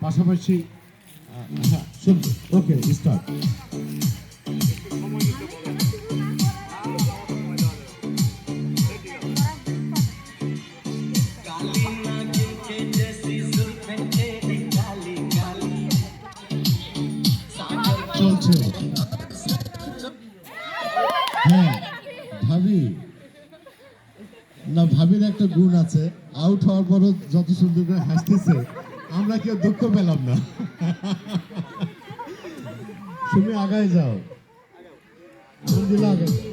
পাশাপাশি হ্যাঁ শুনবো। Okay start. চলছে। হ্যাঁ ভাবি, না ভাবির একটা গুণ আছে, আউট হওয়ার পরও যত সুন্দর করে হাসতেছে, আমরা কেউ দুঃখ পেলাম না। তুমি আগায় যাও, মঞ্জিলা আগায় যাও।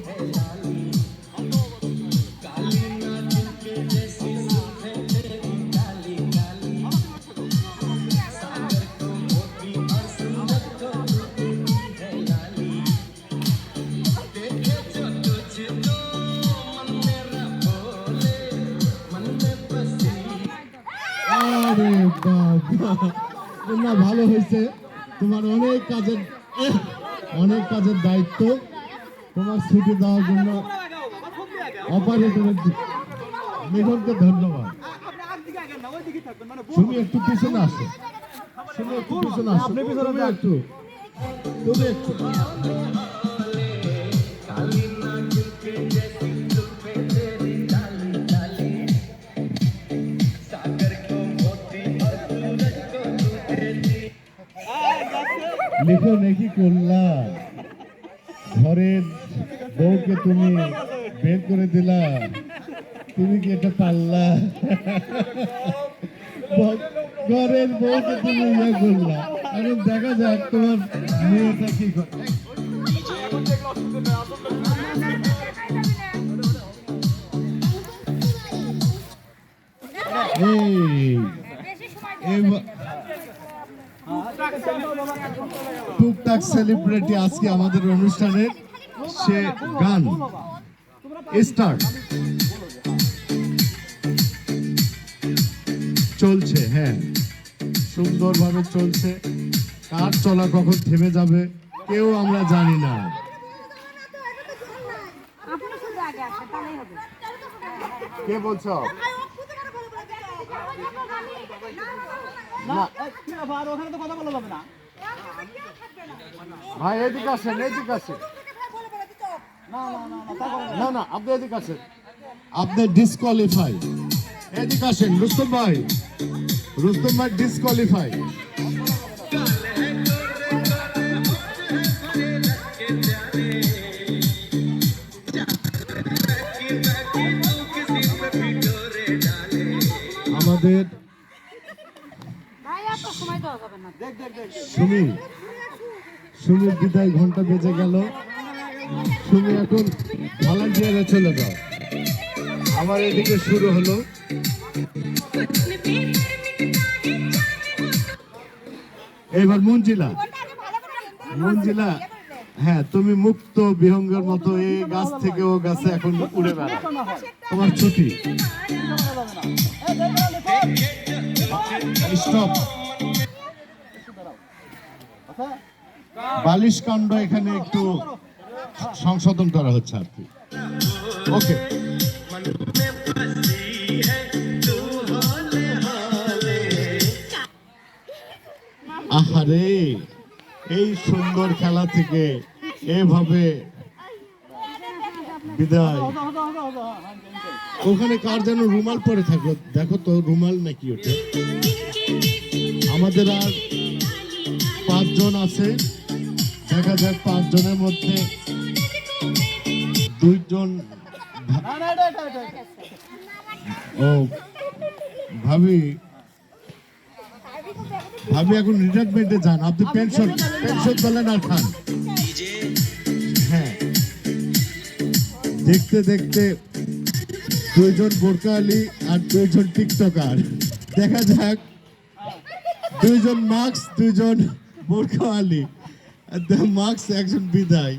আরে বাবা, না ভালো হয়েছে। তোমার অনেক কাজের দায়িত্ব, তোমার ছুটি দেওয়ার জন্য অপারেটরের মিঠনকে ধন্যবাদ। তুমি একটু পিছনে আসো, তুমি একটু পিছনে আসো, তুমি একটু লিখো নাকি করলা, ঘরের বউকে তুমি বের করে দিলা, তুমি কি এটা পারলা? ঘরের বউকে তুমি ইয়ে করলা, এখন দেখা যাক তোমার মেয়েটা কি করে। টুকটাক সেলিব্রিটি আজকে আমাদের অনুষ্ঠানের সে গান স্টার্ট চলছে। হ্যাঁ সুন্দরভাবে চলছে, কার চলা কখন থেমে যাবে কেউ আমরা জানি না। কে বলছ? ভাই এদিকে আসেন, এদিকে আসেন। না না আপনি এদিকে আসেন, আপনি ডিসকোয়ালিফাই। এদিকে আসেন রুস্তম ভাই, রুস্তম ভাই ডিসকোয়ালিফাই। আমাদের সুমির বিদায় ঘন্টা বেজে গেল। সুমি এখন ভলান্টিয়ারে চলে যাও। আবার এদিকে শুরু হলো। এবার মঞ্জিলা, মঞ্জিলা হ্যাঁ তুমি মুক্ত বিহঙ্গের মতো এই গাছ থেকে ও গাছে এখন উড়ে বেড়াও, তোমার ছুটি। স্টপ। বালিশ কাণ্ড এখানে একটু সংশোধন করা হচ্ছে আর কি। ওকে আহারে, এই সুন্দর খেলা থেকে এভাবে বিদায়। ওখানে কার যেন রুমাল পরে থাকলো, দেখো তো রুমাল নাকি ওটা। আমাদের আর 5 জন আছে, দেখা যাক 5 জনের মধ্যে 2 জন। ও ভাবি, ভাবি এখন রিটায়ারমেন্টে যান, আপনি পেনশন তোলেন আর খান। হ্যাঁ দেখতে দেখতে 2 জন বোরকা আলী আর 2 জন টিকটকার, দেখা যাক 2 জন মার্কস 2 জন বোরকা আলী, মার্কস একজন বিদায়,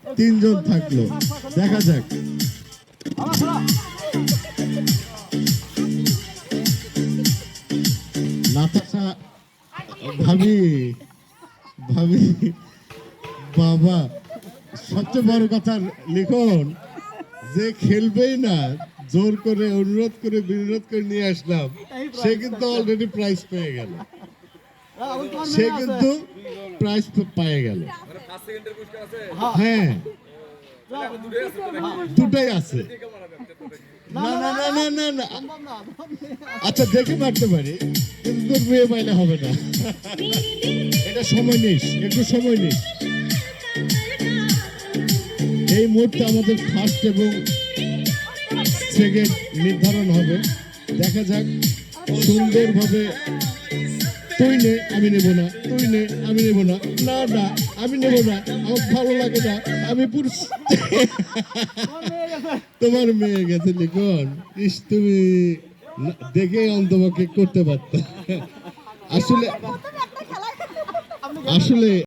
3 জন থাকলো, দেখা যাক। নাতাশা ভাবি, ভাবি বাবা, সবচেয়ে বড় কথা লিখন, যে খেলবেই না জোর করে অনুরোধ করে বিরোধ করে নিয়ে আসলাম, সে কিন্তু অলরেডি প্রাইজ পেয়ে গেল। সে কিন্তু প্রাইজ পেয়ে গেল। হ্যাঁ, দুটাই আছে। না না না না না না, আচ্ছা দেখে মারতে পারি, কিন্তু তোর মেয়ে পাইলে হবে না। এটা সময় নিস, একটু সময় নিস। এই মুহূর্তে আমাদের ফার্স্ট এবং সেকেন্ড নির্ধারণ হবে। দেখা যাক সুন্দরভাবে। তুই নে, আমি নেব না, তুই নে, আমি নেব না, না না আমি নেব না, আমার ভালো লাগে না, আমি পুরুষ। তোমার মেয়ে গেছে লিখন। ইস, তুমি দেখে অন্তপক্ষে করতে পারত। আসলে আসলে